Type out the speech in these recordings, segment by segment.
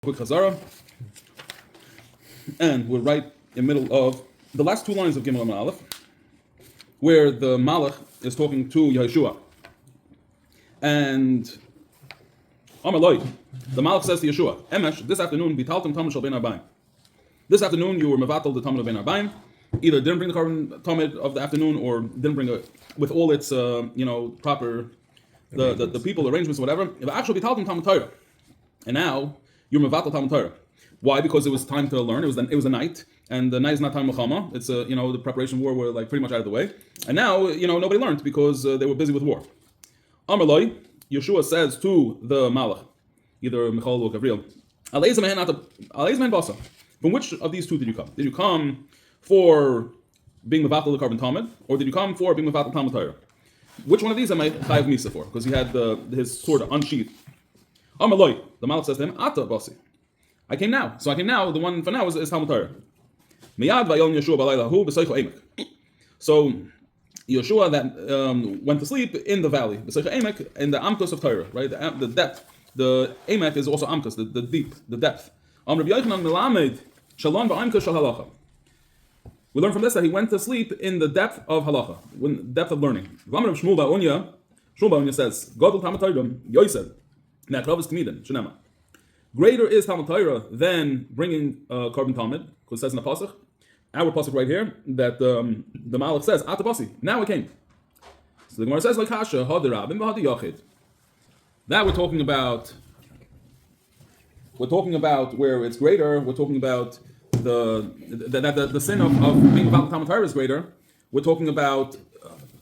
Quick Chazara, and we're right in the middle of the last two lines of Gimel and Aleph, where the Malach is talking to Yeshua, and Amaloi, the Malach says to Yeshua, Emesh, this afternoon, Bitaltim Tamid Shal Ben Arbaim. This afternoon, you were Mevatel the Tamid of Ben Arbaim. Either didn't bring the carbon Tamid of the afternoon, or didn't bring it with all its, proper the people arrangements, whatever. Actually, Bitaltim Tamid Torah, and now you're mevatel Talmud Torah. Why? Because it was time to learn. It was a night, and the night is not time Muhammad. It's the preparation war were like pretty much out of the way, and now nobody learned because they were busy with war. Amaloi, Yeshua says to the Malach, either Michael or Gabriel, Aleizman Basa. From which of these two did you come? Did you come for being mevatel the carbon Talmud, or did you come for being mevatel Talmud Torah? Which one of these am I chayav misa for? Because he had his sword unsheathed. Amaloi, the Malach says to him, Ata Basi. I came now. So I came now. The one for now is Talmud Torah. Miyad vayom Yeshua b'laylahu b'seicha emek. So Yeshua that went to sleep in the valley, b'seicha emek, in the amkus of Torah, right? The depth. The emek is also amkus, the deep, the depth. Rabbi Yochanan melamed shalom ba'amkus shal halacha. We learn from this that he went to sleep in the depth of halacha, in depth of learning. Shmuel ba'unya says, Gadol Talmud Torah Yosef. Greater is Talmud Torah than bringing carbon Talmud, because it says in the pasuk, our pasuk right here, that the Malach says, Ata Basi, now it came. So the Gemara says, like Hasha, Hadirabim, Bahadi Yachid. That we're talking about where it's greater, we're talking about the sin of being about Talmud Torah is greater, we're talking about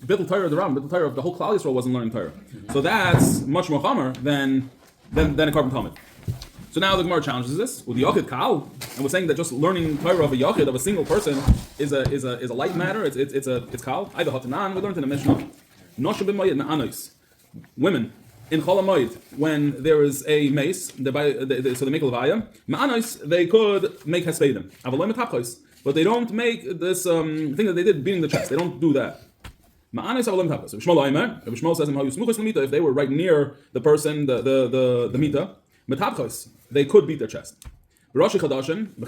Bittul Torah, the Ram, Bittul Torah, the whole Klal Yisrael wasn't learning Torah. So that's much more chamer than a carbon Talmud. So now the Gemara challenges this with the Yachid Kal, and we're saying that just learning Torah of a Yachid, of a single person, is a light matter. It's Kal. Either Hatanan, we learned in the Mishnah. Nosha b'mayid me'anois. Women in Chol HaMoed, when there is a mace, so they make a levaya. Me'anois, they could make haspedim. Avaloi metachos, but they don't make this thing that they did, beating the chest. They don't do that. Rabbi Shmuel says, if they were right near the person, the mita, they could beat their chest. Rosh Chodashim and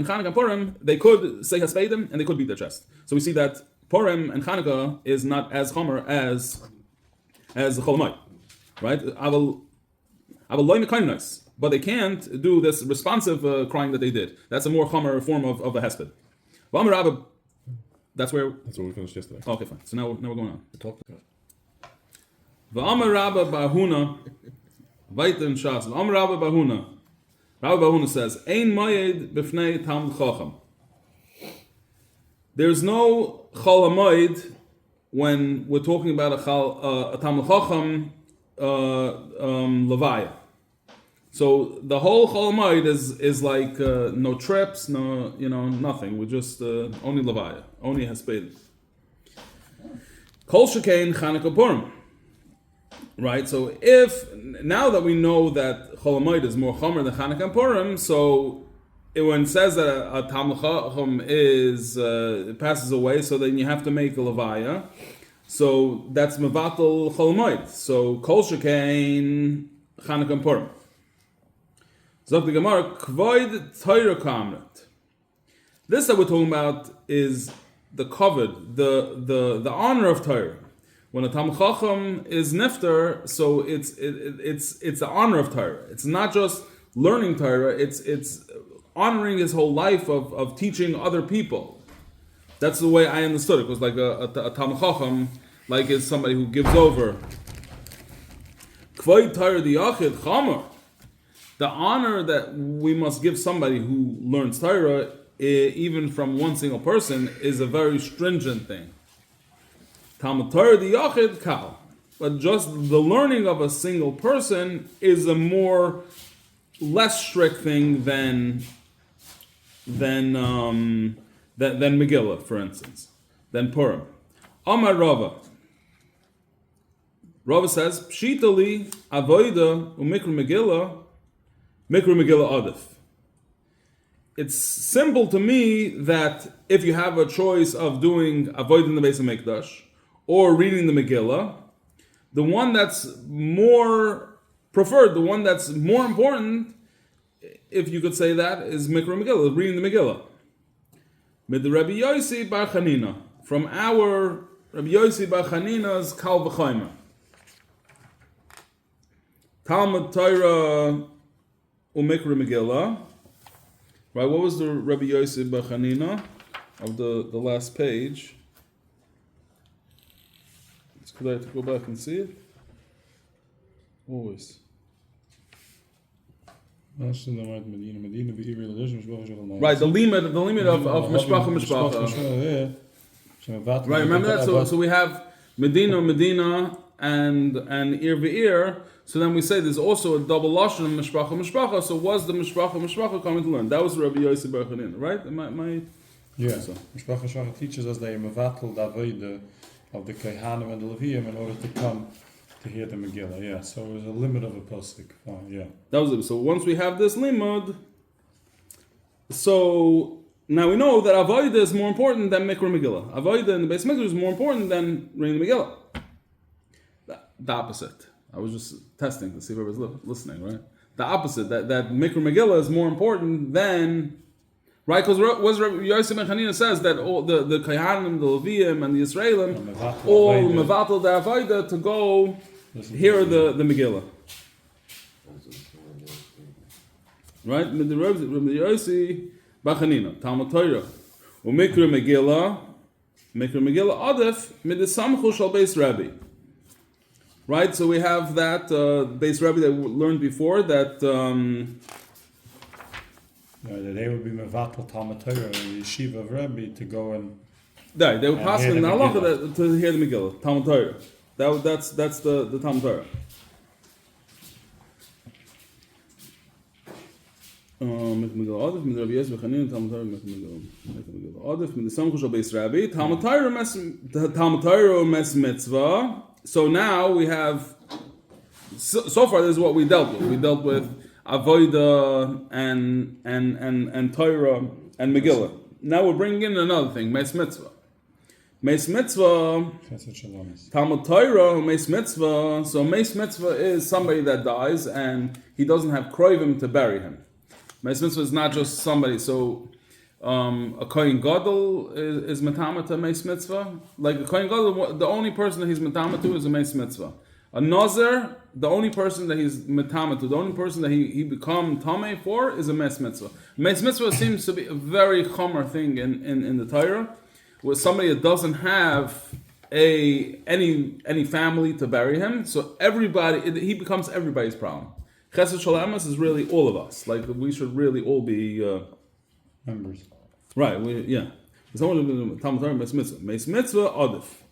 Chanukah and Purim, they could say haspedim and they could beat their chest. So we see that Purim and Chanukah is not as chomer as Chol HaMoed, right? But they can't do this responsive crying that they did. That's a more chomer form of a hesped. That's where we finished yesterday. Okay, fine. So now we're going on. V'amar Rabba Bahuna, Vaitim Shas. V'amar Rabba Bahuna. Rabba Bahuna says, Ein Mayed b'fnei Talmud Chacham. There's no Chol HaMoed when we're talking about a Talmud Chacham levaya. So the whole Chol HaMoed is like no trips, no nothing. We're just only levaya, only haspedim. Kol shekein Chanukah Purim. Right. So now that we know that Chol HaMoed is more chomer than Chanukah and Purim, so when it says that a Talmud Chacham passes away, so then you have to make a levaya. So that's mevatel Chol HaMoed. So Kol shekein Chanukah and Purim. Zok the Gemara, Kvoid Torah Kamrat. This that we're talking about is the kavod, the honor of Torah. When a Talmud Chacham is nifter, so it's the honor of Torah. It's not just learning Torah; it's honoring his whole life of teaching other people. That's the way I understood it. It was like a Talmud Chacham, like is somebody who gives over. Kvoid Torah the Yachid Chamer. The honor that we must give somebody who learns Torah, even from one single person, is a very stringent thing. Talmud Torah the Yachid Kal, but just the learning of a single person is a less strict thing than Megillah, for instance, than Purim. Amar Rava. Rava says, Pshitali avoida umikra Megillah. Mikra Megillah Adif. It's simple to me that if you have a choice of doing avoiding the Beis HaMikdash or reading the Megillah, the one that's more preferred, the one that's more important, if you could say that, is Mikra Megillah, reading the Megillah. With the Rabbi Yossi Bar Chanina, from our Rabbi Yossi Bar Chanina's Kal V'Chayma. Talmud Torah Umikra Megillah. Right, what was the Rabbi Yossi Bar Chanina of the last page? Could I have to go back and see it? Always. Right, the limit of Mishpacha. Right, remember that? So we have Medina, and Ir Ve'ir. So then we say there's also a double lashon of Mishpacha. So was the Mishpacha coming to learn? That was Rabbi Yossi Bar Chanina, right? Yeah. So. Mishpacha teaches us that you mevatel the avodah of the Kohanim and the Leviim in order to come to hear the Megillah. Yeah, so it was a limit of a pasuk. Yeah, that was it. So once we have this limud, so now we know that avodah is more important than Mikra Megillah. Avodah in the Beis Mikdash is more important than reading the Megillah. The opposite. I was just testing to see if everybody's listening, right? The opposite, that Mikra Megillah is more important than, right? Because Rabbi Yossi Ben Chanina says that all the Kohanim, the Leviim, and the Yisraelim, all mevatel the avodah to go hear the Megillah. Right? The Rabbi Yossi Ben Chanina, Talmud Torah, Umikra Megillah Adif mid the Samchu Shal Beis Rabbi. Right, so we have that Beis Rabbi that we learned before that. That they would be mevatel Talmud Torah and the yeshiva of Rabbi to go and. They would pass in the halacha to hear the Megillah, Talmud Torah. That's the Talmud Torah. Megillah Adif min Rabbi Yossi B'Chanin Talmud Torah Megillah Adif min the Samchu Shal Beis Rabbi Talmud Torah mes mitzvah. So now we have, so far this is what we dealt with. We dealt with Avodah and Torah and Megillah. Now we're bringing in another thing, Meis Mitzvah. Meis Mitzvah, Talmud Torah, Meis Mitzvah. So Meis Mitzvah is somebody that dies and he doesn't have kroivim to bury him. Meis Mitzvah is not just somebody. So a Kohen Gadol is metama to Meis Mitzvah. Like a Kohen Gadol, the only person that he's metama to is a Meis Mitzvah. A Nazir, the only person that he's metama to, the only person that he become tameh for is a Meis Mitzvah. Meis Mitzvah seems to be a very chomer thing in the Torah, with somebody that doesn't have any family to bury him, so he becomes everybody's problem. Chesed Sholom Zeines is really all of us. Like we should really all be members. Right, someone Talmud Torah Meis Mitzvah. Meis Mitzvah Adif.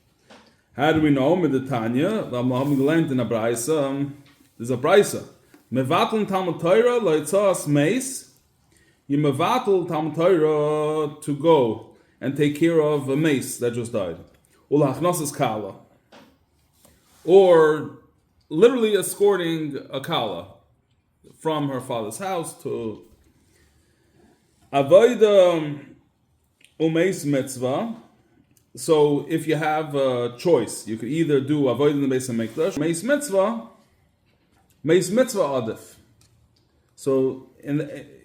How do we know? With the Tanya, the learned in a Braisa. There's a Braisa. Mevatel Talmud Torah loitzas meis. You mevatel Talmud Torah to go and take care of a mace that just died. Ulachnosas kala. Or literally escorting a kala from her father's house to Avodah umeis mitzvah. So if you have a choice, you could either do avodah in the Beis Hamikdash, meis mitzvah adif. So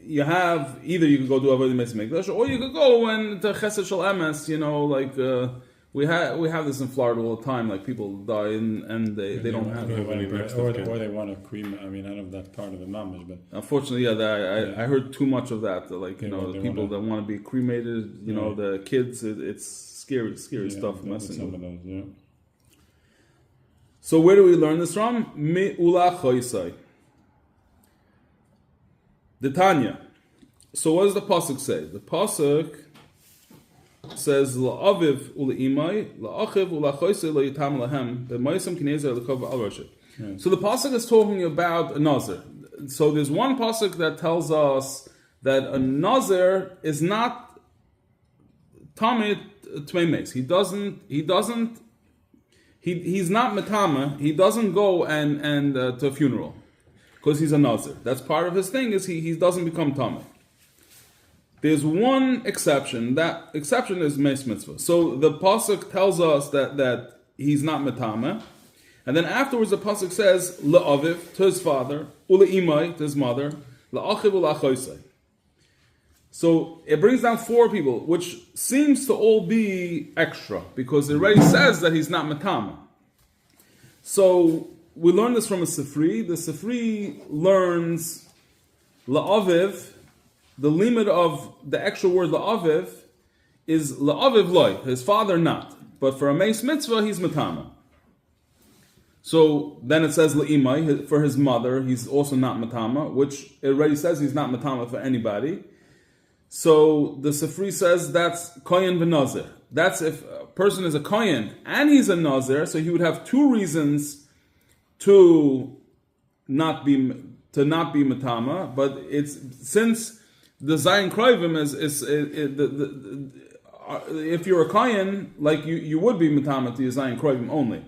you have either you could go do avodah in the Beis Hamikdash, or you could go and to Chesed Shel Emes. We have this in Florida all the time. Like people die and they don't have any or they want to cremate. I mean, I don't know that part of the mamish, but unfortunately, I heard too much of that. Like the people that want to be cremated. The kids. It's scary stuff. Messing with those. Yeah. So where do we learn this from? Mi'ula choisai. The Tanya. So what does the pasuk say? The pasuk says la'aviv uleimai la'achiv ulachoisei loyitam lahem b'maisam kinezer lekov al-rashid. So the pasuk is talking about a nazir. So there's one pasuk that tells us that a nazir is not tamid tmeimes. He's not metama. He doesn't go and to a funeral because he's a nazir. That's part of his thing. Is he doesn't become tamid. There's one exception. That exception is Meis Mitzvah. So the pasuk tells us that he's not metama, And then afterwards the pasuk says la'aviv to his father, ule'imai to his mother, la'achiv u'la'choisai. So it brings down 4 people, which seems to all be extra because it already says that he's not matama. So we learn this from a Sifri. The Sifri learns la'aviv. The limit of the extra word la'aviv is la'aviv loy, his father not. But for a meis mitzvah, he's matama. So then it says la'imai, for his mother, he's also not matama, which it already says he's not matama for anybody. So the Sifri says that's kohen v'nazir. That's if a person is a kohen and he's a nazir, so he would have 2 reasons to not be matama. But it's since the zayin kroivim if you're a kohen, like you would be matama to your zayin kroivim only.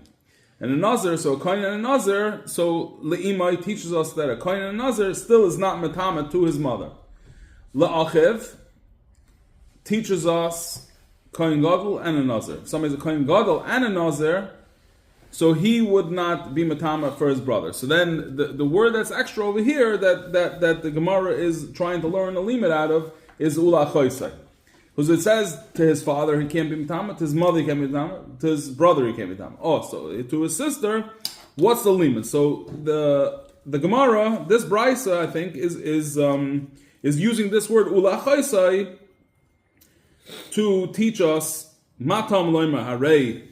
And a nazir, so a kohen and a nazir, so le'imai teaches us that a kohen and a nazir still is not matama to his mother. La'achiv teaches us kohen gadol and a nazir. If somebody's a kohen gadol and a nazir, so he would not be matama for his brother. So then the word that's extra over here that the Gemara is trying to learn a limit out of is ulachoisai. Because it says to his father he can't be matama, to his mother he can't be matama, to his brother he can't be matama. Oh, so to his sister, what's the limit? So the Gemara, this brisa, I think, is using this word ulachoisai to teach us matam loima harei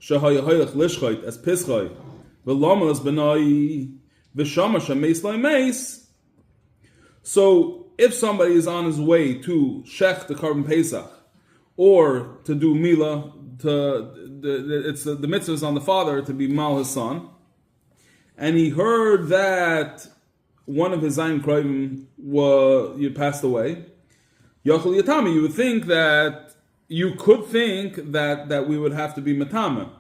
shahaya haylach lishchait as pischai v'lamas benai v'shamash hameis loimeis. So if somebody is on his way to shech the carbon pesach or to do mila, the mitzvah is on the father to be mal his son, and he heard that one of his zayin kroivim passed away. Yochel Yatami, you could think that we would have to be matama.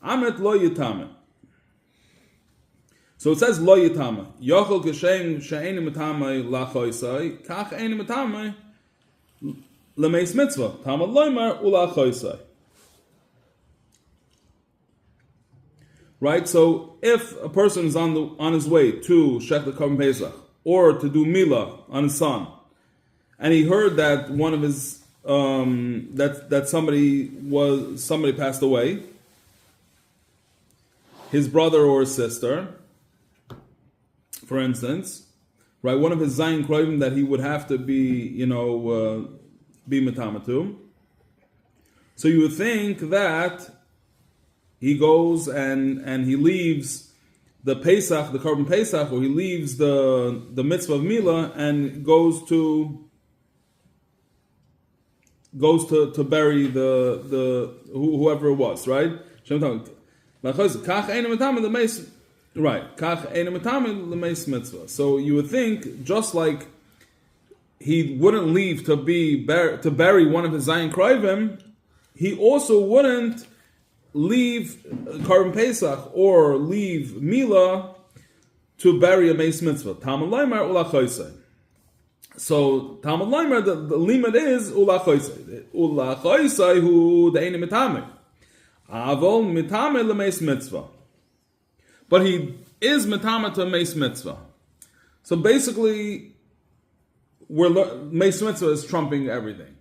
Amet lo yatama. So it says lo yatama. Yochel kashem she'eni matama lachoisai, kach eni matama lemeis mitzvah. Tama loimer ulachoisai. Right. So if a person is on his way to shech the carbon pesach or to do mila on his son, and he heard that one of his that somebody passed away, his brother or his sister, for instance, right? One of his zayin kroivim that he would have to be matama to. So you would think that he goes and he leaves the Pesach, the carbon Pesach, or he leaves the mitzvah of Mila and goes to bury the whoever it was, right? Right. So you would think, just like he wouldn't leave to bury one of his zayin kroivim, he also wouldn't leave carbon Pesach or leave Mila to bury a meis mitzvah. Talmud Leimer ulachoisei. So Talmud Leimer, the limit is ulachoisei. Ulachoisei hu de'eni mitame. Avol mitame lemeis mitzvah. But he is mitame to a meis mitzvah. So basically, meis mitzvah is trumping everything.